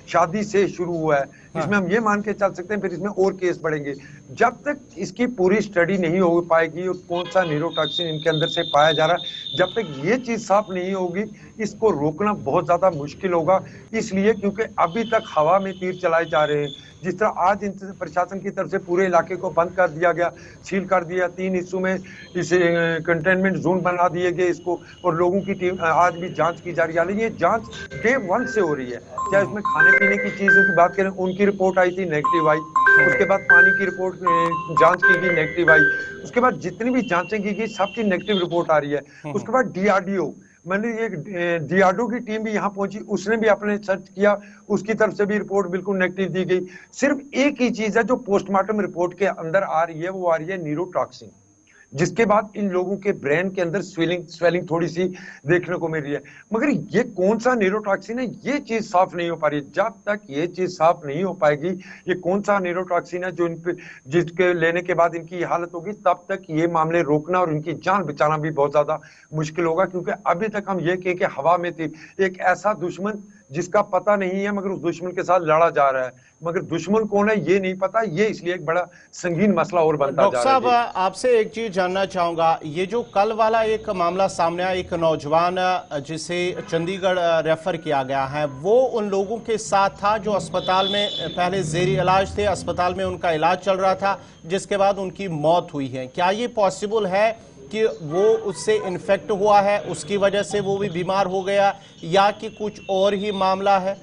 शादी से शुरू हुआ है, इसमें हम ये मान के चल सकते हैं फिर इसमें और केस बढ़ेंगे। जब तक इसकी पूरी स्टडी नहीं हो पाएगी और कौन सा न्यूरोटॉक्सिन इनके अंदर से पाया जा रहा है, जब तक ये चीज साफ नहीं होगी इसको रोकना बहुत ज्यादा मुश्किल होगा। इसलिए क्योंकि अभी तक हवा में तीर चलाए जा रहे हैं। जिस तरह आज प्रशासन की तरफ से पूरे इलाके को बंद कर दिया गया, सील कर दिया, 3 हिस्सों में इसे कंटेनमेंट जोन बना दिए गए इसको, और लोगों की टीम आज भी जांच की जा रही है। ये जांच डे 1 से हो रही है। चाहे उसमें खाने पीने की चीजों की बात करें, उनकी रिपोर्ट आई थी नेगेटिव आई, उसके बाद पानी की रिपोर्ट जांच की गई नेगेटिव आई, उसके बाद जितनी भी जांचें की गई सबकी नेगेटिव रिपोर्ट आ रही है। उसके बाद DRDO, मैंने ये DRDO की टीम भी यहाँ पहुंची, उसने भी अपने सर्च किया, उसकी तरफ से भी रिपोर्ट बिल्कुल नेगेटिव दी गई। सिर्फ एक ही चीज है जो पोस्टमार्टम रिपोर्ट के अंदर आ रही है, वो आ रही है न्यूरोटॉक्सिन, जिसके बाद इन लोगों के ब्रेन के अंदर स्वेलिंग थोड़ी सी देखने को मिल रही है। मगर ये कौन सा न्यूरोटॉक्सिन है ये चीज साफ नहीं हो पा रही। जब तक ये चीज साफ नहीं हो पाएगी ये कौन सा न्यूरोटॉक्सिन है जो जिसके लेने के बाद इनकी हालत होगी, तब तक ये मामले रोकना और इनकी जान बचाना भी बहुत ज्यादा मुश्किल होगा। क्योंकि अभी तक हम ये कहें कि हवा में थी एक ऐसा दुश्मन जिसका पता नहीं है, मगर उस दुश्मन के साथ लड़ा जा रहा है, मगर दुश्मन कौन है ये नहीं पता। ये इसलिए एक बड़ा संगीन मसला और बनता जा रहा है। डॉक्टर साहब, आपसे एक चीज जानना चाहूंगा, ये जो कल वाला एक मामला सामने आया, एक नौजवान जिसे चंडीगढ़ रेफर किया गया है, वो उन लोगों के साथ था जो अस्पताल में पहले जेरी इलाज थे, अस्पताल में उनका इलाज चल रहा था, जिसके बाद उनकी मौत हुई है। क्या ये पॉसिबल है कि वो उससे इन्फेक्ट हुआ है, उसकी वजह से वो भी बीमार हो गया, या कि कुछ और ही मामला है?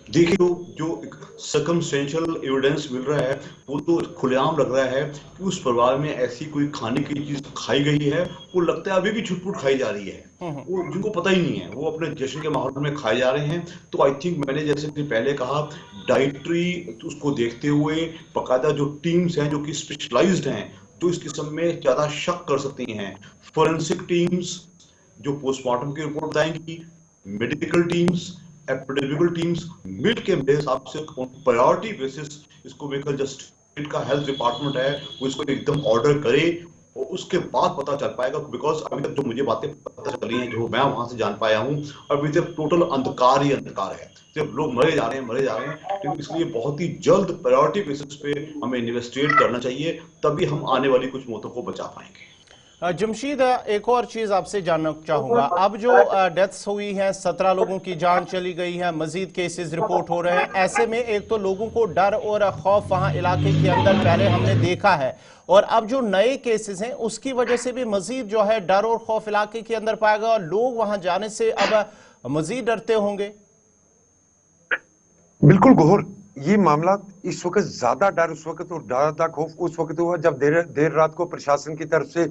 देखिए, जो सर्कमस्टेंशियल एविडेंस मिल रहा है वो तो खुलेआम लग रहा है कि उस परिवार में ऐसी कोई खाने की चीज खाई गई है, वो लगता है अभी भी छुटपुट खाई जा रही है, वो जिनको पता ही नहीं है, वो अपने जश्न के माहौल में खाए जा रहे हैं। तो आई थिंक मैंने जैसे कि पहले कहा, डाइटरी उसको देखते हुए बाकायदा जो टीम्स हैं जो कि स्पेशलाइज्ड हैं, तो इस किस्म में ज्यादा शक कर सकती हैं। फोरेंसिक टीम्स जो पोस्टमार्टम की रिपोर्ट बताएंगी, मेडिकल टीम्स, एपिडेमिकल टीम्स मिलकर मेरे हिसाब से प्रायोरिटी बेसिस इसको मेडिकल जस्टिस का हेल्थ डिपार्टमेंट है वो इसको एकदम ऑर्डर करे, और उसके बाद पता चल पाएगा। बिकॉज अभी तक जो मुझे बातें पता चली हैं, जो मैं वहां से जान पाया हूं, अभी तक टोटल अंधकार ही अंधकार है, सिर्फ लोग मरे जा रहे हैं। तो इसलिए बहुत ही जल्द प्रायोरिटी बेसिस पे हमें इन्वेस्टिगेट करना चाहिए, तभी हम आने वाली कुछ मौतों को बचा पाएंगे। जमशीद, एक और चीज आपसे जानना चाहूंगा, अब जो डेथ्स हुई हैं, 17 लोगों की जान चली गई है, मजीद केसेस रिपोर्ट हो रहे हैं, ऐसे में एक तो लोगों को डर और खौफ वहां इलाके के अंदर पहले हमने देखा है, और अब जो नए केसेस हैं उसकी वजह से भी मजीद जो है डर और खौफ इलाके के अंदर पाएगा, और लोग वहां जाने से अब मजीद डरते होंगे। बिल्कुल गौर, ये मामला इस वक्त ज्यादा डर उस वक्त और ज्यादा खौफ उस वक्त हुआ जब देर रात को प्रशासन की तरफ से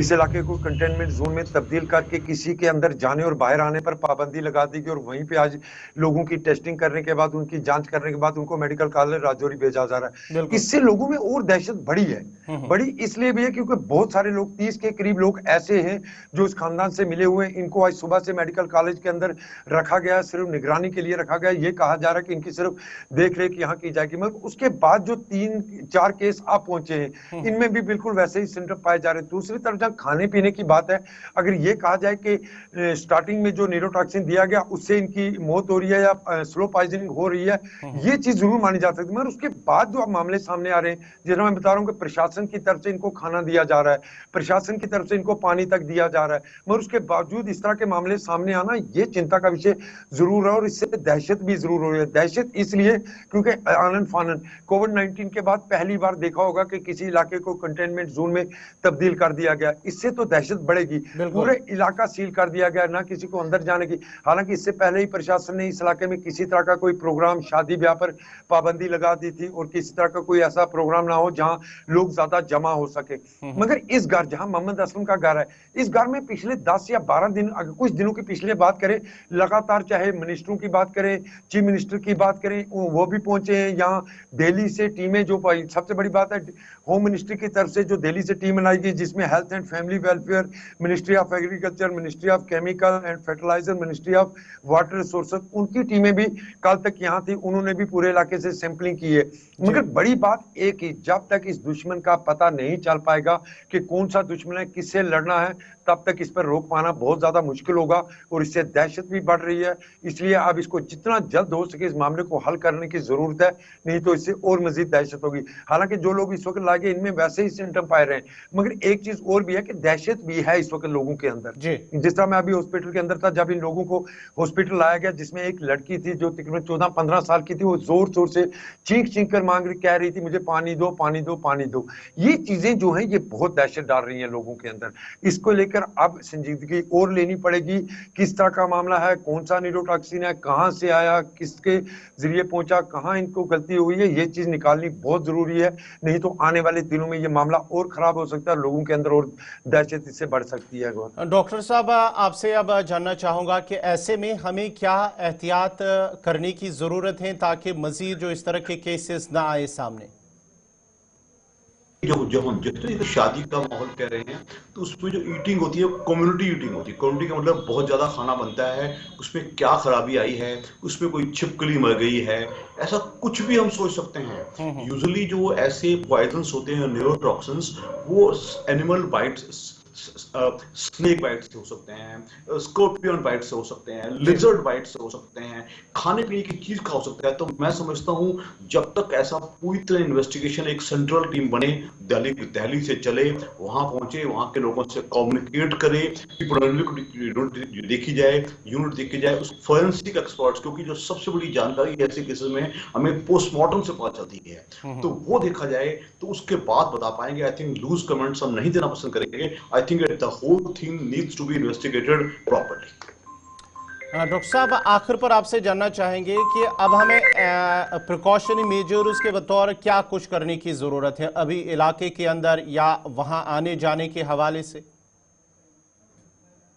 इस इलाके को कंटेनमेंट जोन में तब्दील करके किसी के अंदर जाने और बाहर आने पर पाबंदी लगा दी गई और वहीं पे आज लोगों की टेस्टिंग करने के बाद, उनकी जांच करने के बाद उनको मेडिकल कॉलेज राजौरी भेजा जा रहा है। इससे लोगों में और दहशत बढ़ी है। बड़ी इसलिए भी है क्योंकि बहुत सारे लोग, 30 के करीब लोग ऐसे हैं जो इस खानदान से मिले हुए हैं। इनको आज सुबह से मेडिकल कॉलेज के अंदर रखा गया, सिर्फ निगरानी के लिए रखा गया। ये कहा जा रहा है कि इनकी सिर्फ देख रेख यहाँ की जाएगी। मगर उसके बाद जो 3-4 केस आप पहुंचे हैं, इनमें भी बिल्कुल वैसे ही सिम्टम पाए जा रहे हैं। दूसरी तरफ जहां खाने पीने की बात है, अगर ये कहा जाए कि स्टार्टिंग में जो न्यूरोटॉक्सिन दिया गया उससे इनकी मौत हो रही है या स्लो पॉइजनिंग हो रही है, ये चीज जरूर मानी जा सकती है। मगर उसके बाद जो मामले सामने आ रहे हैं, जिन्हें मैं बता रहा हूँ कि प्रशासन की तरफ से इनको खाना दिया जा रहा है, प्रशासन की तरफ से इनको पानी तक दिया जा रहा है, मगर उसके बावजूद इस तरह के मामले सामने आना ये चिंता का विषय जरूर है और इससे दहशत भी जरूर हो रही है। दहशत इसलिए क्योंकि आनन फानन कोविड-19 के बाद पहली बार देखा होगा कि किसी इलाके को कंटेनमेंट जोन में तब्दील कर दिया गया। इससे तो दहशत बढ़ेगी। पूरे इलाका सील कर दिया गया, ना किसी को अंदर जाने की। हालांकि इससे पहले ही प्रशासन ने इस इलाके में किसी तरह का कोई प्रोग्राम, शादी ब्याह पर पाबंदी लगा दी थी और किसी तरह का कोई ऐसा प्रोग्राम ना हो जहां लोग ज्यादा जमा हो सके। मगर इस घर, जहां मोहम्मद असलम का घर है, इस घर में पिछले 10 या 12 दिन, अगर कुछ दिनों की पिछले बात करें, लगातार चाहे मिनिस्टरों की बात करें, चीफ मिनिस्टर की बात करें, वो भी पहुंचे हैं यहाँ। दिल्ली से टीमें, जो सबसे बड़ी बात है, होम मिनिस्ट्री की तरफ से जो दिल्ली से टीम बनाई गई, जिसमें health and family welfare, ministry of agriculture, ministry of chemical and fertiliser, ministry of water resources, उनकी टीमें भी कल तक यहाँ थी। उन्होंने भी पूरे इलाके से सैंपलिंग की है। मगर बड़ी बात एक ही, जब तक इस दुश्मन का पता नहीं चल पाएगा कि कौन सा दुश्मन है, किससे लड़ना है, तब तक इस पर रोक पाना बहुत ज्यादा मुश्किल होगा और इससे दहशत भी बढ़ रही है। इसलिए अब इसको जितना जल्द हो सके इस मामले को हल करने की जरूरत है, नहीं तो इससे और मजीद दहशत होगी। हालांकि जो लोग इस वक्त लागे, इनमें वैसे ही सिम्टम पाए रहे हैं, मगर एक चीज और भी है कि दहशत भी है इस वक्त लोगों के अंदर। जिस तरह मैं अभी हॉस्पिटल के अंदर था, जब इन लोगों को हॉस्पिटल लाया गया, जिसमें एक लड़की थी जो तकरीबन 14-15 साल की थी, वो जोर जोर से चीख कर मांग रही, कह रही थी मुझे पानी दो, पानी दो, पानी दो। ये चीजें जो है ये बहुत दहशत डाल रही है लोगों के अंदर। इसको लेकर अब संजीदगी और लेनी पड़ेगी। किस तरह का मामला है, कौन सा न्यूरोटॉक्सिन है, कहां से आया, किसके जरिए पहुंचा, कहां इनको गलती हुई है, ये चीज निकालनी बहुत जरूरी है। नहीं तो आने वाले दिनों में ये मामला और खराब हो सकता है, लोगों के अंदर और दहशत इससे बढ़ सकती है। डॉक्टर साहब, आपसे अब जानना चाहूंगा कि ऐसे में हमें क्या एहतियात करने की जरूरत है ताकि मजीद जो इस तरह के केसेस ना आए सामने? जो हम जितने शादी का माहौल कह रहे हैं, तो उसमें जो ईटिंग होती है कम्युनिटी ईटिंग होती है। कम्युनिटी का मतलब बहुत ज्यादा खाना बनता है, उसमें क्या खराबी आई है, उसमें कोई छिपकली मर गई है, ऐसा कुछ भी हम सोच सकते हैं। यूजुअली जो ऐसे पॉइजन्स होते हैं, न्यूरोटॉक्सिन्स, वो एनिमल बाइट्स, स्नेक बाइट से हो सकते हैं, स्कॉर्पियन बाइट से हो सकते हैं, लिजर्ड बाइट से हो सकते हैं, खाने पीने की चीज का हो सकता है। तो मैं समझता हूं जब तक ऐसा पूरी तरह इन्वेस्टिगेशन एक सेंट्रल टीम बने, दिल्ली से चले, वहां पहुंचे, वहां के लोगों से कम्युनिकेट करे, यूनिट देखी जाए, उस फोरेंसिक एक्सपर्ट्स, क्योंकि जो सबसे बड़ी जानकारी ऐसे केसेस में हमें पोस्टमार्टम से पता चलती है, तो वो देखा जाए, तो उसके बाद बता पाएंगे। आई थिंक लूज कमेंट्स हम नहीं देना पसंद करेंगे। I think that the whole thing needs to be investigated properly. Doctor साहब, आखिर पर आपसे जानना चाहेंगे कि अब हमें प्रिकॉशनरी मेजर्स के बतौर क्या कुछ करने की जरूरत है अभी इलाके के अंदर या वहां आने जाने के हवाले से?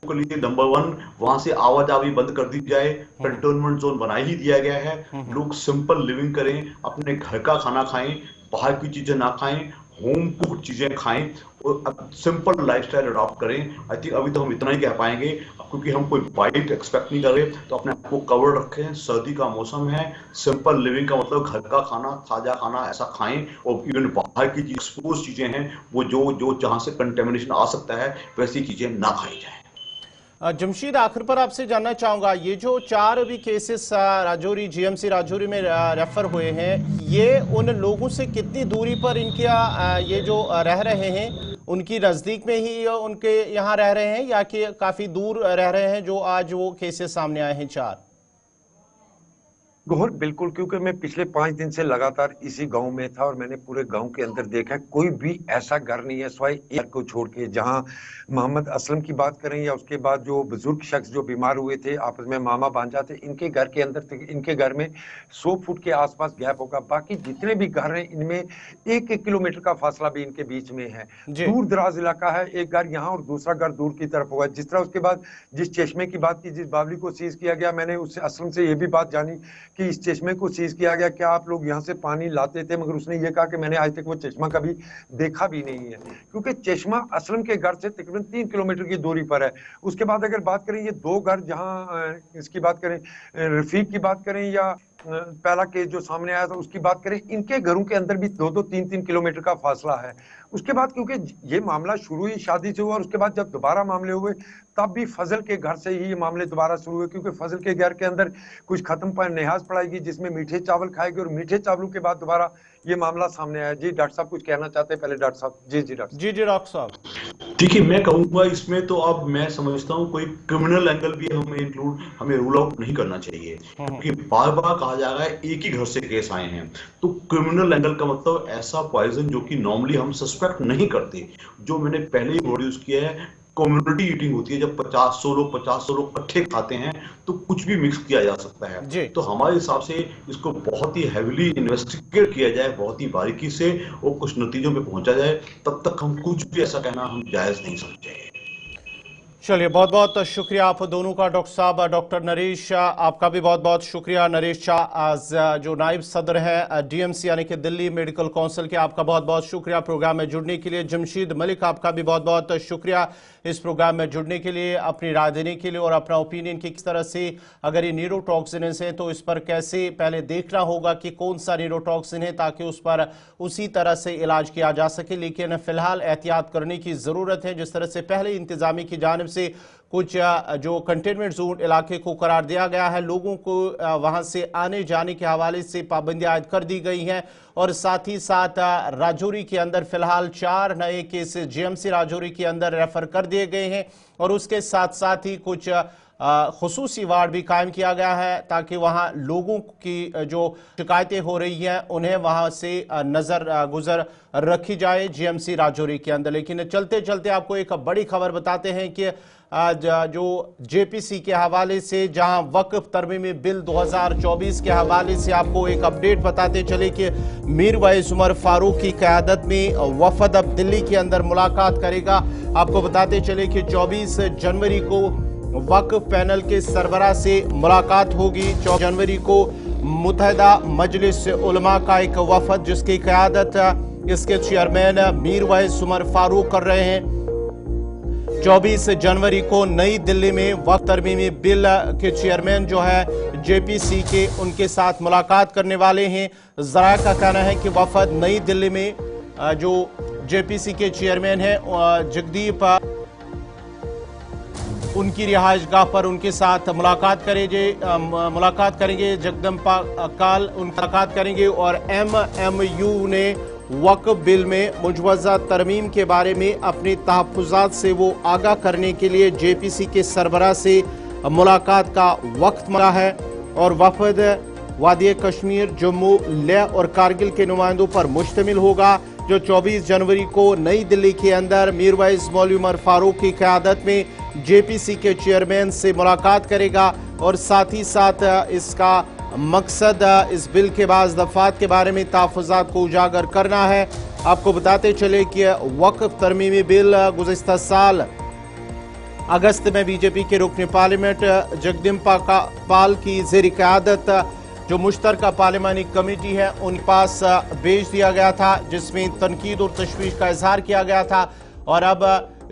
नंबर 1, वहां से आवाजाही बंद कर दी जाए। कंटेनमेंट जोन बना ही दिया गया है। लोग सिंपल लिविंग करें, अपने घर का खाना खाएं, बाहर की चीजें ना खाएं, होम कुक चीजें खाएं और सिंपल लाइफस्टाइल अडॉप्ट करें। आई थिंक अभी तो हम इतना ही कह पाएंगे, क्योंकि हम कोई बाइट एक्सपेक्ट नहीं कर रहे। तो अपने आप को कवर रखें, सर्दी का मौसम है, सिंपल लिविंग का मतलब घर का खाना, ताजा खाना ऐसा खाएं, और इवन बाहर की एक्सपोज चीजें हैं, वो जो जहां से कंटेमिनेशन आ सकता है, वैसी चीजें ना खाई जाए। जमशीद, आखिर पर आपसे जानना चाहूंगा, ये जो 4 अभी केसेस राजौरी, जीएमसी राजौरी में रेफर हुए हैं, ये उन लोगों से कितनी दूरी पर इनके ये जो रह रहे हैं, उनकी नजदीक में ही उनके यहाँ रह रहे हैं या कि काफी दूर रह रहे हैं जो आज वो केसेस सामने आए हैं 4? गौहर बिल्कुल, क्योंकि मैं पिछले 5 दिन से लगातार इसी गांव में था और मैंने पूरे गांव के अंदर देखा कोई भी ऐसा घर नहीं है सिवाय एक को छोड़ के, जहां मोहम्मद असलम की बात करें या उसके बाद जो बुजुर्ग शख्स जो बीमार हुए थे आपस में मामा भांजा थे, इनके घर के अंदर थे, इनके घर में 100 फुट के आसपास गैप होगा। बाकी जितने भी घर हैं इनमें 1-1 किलोमीटर का फासला भी इनके बीच में है। दूर दराज इलाका है, एक घर यहाँ और दूसरा घर दूर की तरफ होगा। जिस तरह उसके बाद जिस चश्मे की बात की, जिस बावली को सीज किया गया, मैंने उससे असलम से ये भी बात जानी कि इस चश्मे को सीज किया गया, क्या आप लोग यहाँ से पानी लाते थे? मगर उसने ये कहा कि मैंने आज तक वो चश्मा कभी देखा भी नहीं है, क्योंकि चश्मा असलम के घर से तकरीबन 3 किलोमीटर की दूरी पर है। उसके बाद अगर बात करें ये 2 घर, जहाँ इसकी बात करें, रफीक की बात करें या पहला केस जो सामने आया था उसकी बात करें, इनके घरों के अंदर भी 2-2, 3-3 किलोमीटर का फासला है। उसके बाद क्योंकि ये मामला शुरू ही शादी से हुआ और उसके बाद जब दोबारा मामले हुए तब भी फजल के घर से ही ये मामले दोबारा शुरू हुए, क्योंकि फजल के घर के अंदर कुछ खत्म पर निहाज पड़ाएगी जिसमें मीठे चावल खाएगी और मीठे चावलों के बाद दोबारा ये मामला सामने आया। जी डॉक्टर साहब कुछ कहना चाहते हैं? पहले डॉक्टर साहब। जी डॉक्टर। जी डॉक्टर साहब। देखिए, मैं कहूंगा इसमें तो अब मैं समझता हूँ कोई क्रिमिनल एंगल भी हमें रूल आउट नहीं करना चाहिए, क्योंकि बार बार कहा जा रहा है एक ही घर से केस आए हैं। तो क्रिमिनल एंगल का मतलब ऐसा पॉइजन जो कि नॉर्मली हम सस्पेक्ट नहीं करते, जो मैंने पहले ही प्रोड्यूस किया है, कम्युनिटी ईटिंग होती है, जब 50-100 लोग इकट्ठे खाते हैं तो कुछ भी मिक्स किया जा सकता है। तो हमारे हिसाब से इसको बहुत ही हैविली इन्वेस्टिगेट किया जाए, बहुत ही बारीकी से, और कुछ नतीजों पे पहुंचा जाए, तब तक हम कुछ भी ऐसा कहना हम जायज नहीं समझेंगे। चलिए, बहुत बहुत शुक्रिया आप दोनों का डॉक्टर साहब। डॉक्टर नरेश, आपका भी बहुत बहुत शुक्रिया। नरेश शाह आज जो नायब सदर हैं डीएमसी यानी कि दिल्ली मेडिकल काउंसिल के, आपका बहुत बहुत शुक्रिया प्रोग्राम में जुड़ने के लिए। जमशीद मलिक, आपका भी बहुत बहुत शुक्रिया इस प्रोग्राम में जुड़ने के लिए, अपनी राय देने के लिए और अपना ओपिनियन कि किस तरह से अगर ये न्यूरोटॉक्सिन्स है तो इस पर कैसे पहले देखना होगा कि कौन सा न्यूरोटॉक्सिन है, ताकि उस पर उसी तरह से इलाज किया जा सके। लेकिन फिलहाल एहतियात करने की ज़रूरत है। जिस तरह से पहले इंतजामी की जानिब से कुछ जो कंटेनमेंट जोन इलाके को करार दिया गया है, लोगों को वहां से आने जाने के हवाले से पाबंदियां आयद कर दी गई हैं, और साथ ही साथ राजौरी के अंदर फिलहाल 4 नए केसेस जीएमसी राजौरी के अंदर रेफर कर दिए गए हैं, और उसके साथ साथ ही कुछ खुसूसी वार्ड भी कायम किया गया है, ताकि वहां लोगों की जो शिकायतें हो रही हैं उन्हें वहां से नजर गुजर रखी जाए जीएमसी राजौरी के अंदर। लेकिन चलते चलते आपको एक बड़ी खबर बताते हैं कि आज जो जेपीसी के हवाले से, जहां वक्फ तरमीमी बिल 2024 के हवाले से आपको एक अपडेट बताते चले कि मीर वैस उमर फारूक की क़यादत में वफद अब दिल्ली के अंदर मुलाकात करेगा। आपको बताते चले कि 24 जनवरी को वक्फ पैनल के सरबराह से मुलाकात होगी। 24 जनवरी को मुत्तहिदा मजलिस उलमा का एक वफद, जिसकी क़यादत इसके चेयरमैन मीर वैस उमर फारूक कर रहे हैं, 24 जनवरी को नई दिल्ली में वक्फ तरमीमी बिल के चेयरमैन जो है जेपीसी के, उनके साथ मुलाकात करने वाले हैं। ज़रा का कहना है कि वफद नई दिल्ली में जो जेपीसी के चेयरमैन हैं जगदीप, उनकी रिहाइशगाह पर उनके साथ मुलाकात करेंगे। जगदम्पा काल मुलाकात करेंगे और MMU ने वक्फ बिल में मुजवज़ा तरमीम के बारे में अपने तहफ़्फ़ुज़ात से वो आगाह करने के लिए जेपीसी के सरबराह से मुलाकात का वक्त मांगा है, और वफद वादी कश्मीर, जम्मू, लेह और कारगिल के नुमाइंदों पर मुश्तमिल होगा, जो 24 जनवरी को नई दिल्ली के अंदर मीर वैस मौलवी उमर फारूक की क़यादत में जेपीसी के चेयरमैन से मुलाकात करेगा। और साथ ही साथ इसका मकसद इस बिल के बाद दफात के बारे में तहफ़्फ़ुज़ात को उजागर करना है। आपको बताते चले कि वक्फ तरमीमी बिल गुज़िश्ता साल अगस्त में बीजेपी के रुकन पार्लियामेंट जगदम्पा पाल की ज़ेर क़यादत जो मुश्तरका पार्लिमानी कमेटी है उनके पास भेज दिया गया था, जिसमें तनकीद और तशवीश का इजहार किया गया था। और अब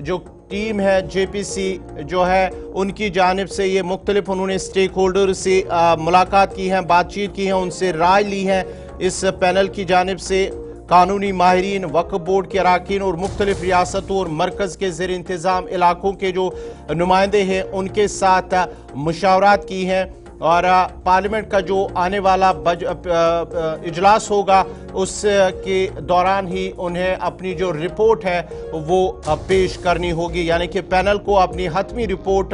जो टीम है जेपीसी जो है उनकी जानिब से ये मुख्तलिफ उन्होंने स्टेक होल्डर से मुलाकात की है, बातचीत की है, उनसे राय ली है। इस पैनल की जानिब से कानूनी माहिरीन, वक्फ बोर्ड के अराकीन और मुख्तलिफ रियासतों और मरकज़ के ज़ेर इंतज़ाम इलाकों के जो नुमाइंदे हैं उनके साथ मुशावरात की हैं, और पार्लियामेंट का जो आने वाला इजलास होगा उसके दौरान ही उन्हें अपनी जो रिपोर्ट है वो पेश करनी होगी, यानी कि पैनल को अपनी हतमी रिपोर्ट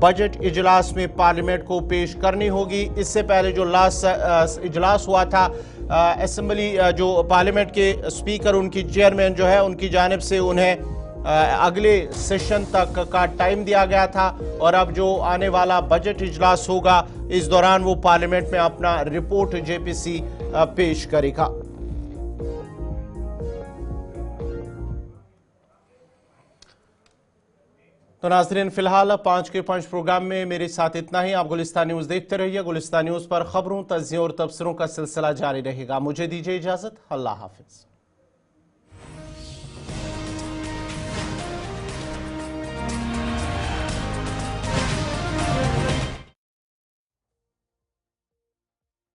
बजट इजलास में पार्लियामेंट को पेश करनी होगी। इससे पहले जो लास्ट इजलास हुआ था असेंबली, जो पार्लियामेंट के स्पीकर, उनकी चेयरमैन जो है, उनकी जानिब से उन्हें अगले सेशन तक का टाइम दिया गया था और अब जो आने वाला बजट इजलास होगा इस दौरान वो पार्लियामेंट में अपना रिपोर्ट जेपीसी पेश करेगा। तो नाज़रीन, फिलहाल 5 के 5 प्रोग्राम में मेरे साथ इतना ही। आप गुलिस्तान न्यूज़ देखते रहिए। गुलिस्तान न्यूज़ पर खबरों, तज्ज़ियों और तबसरों का सिलसिला जारी रहेगा। मुझे दीजिए इजाज़त। अल्लाह हाफिज़।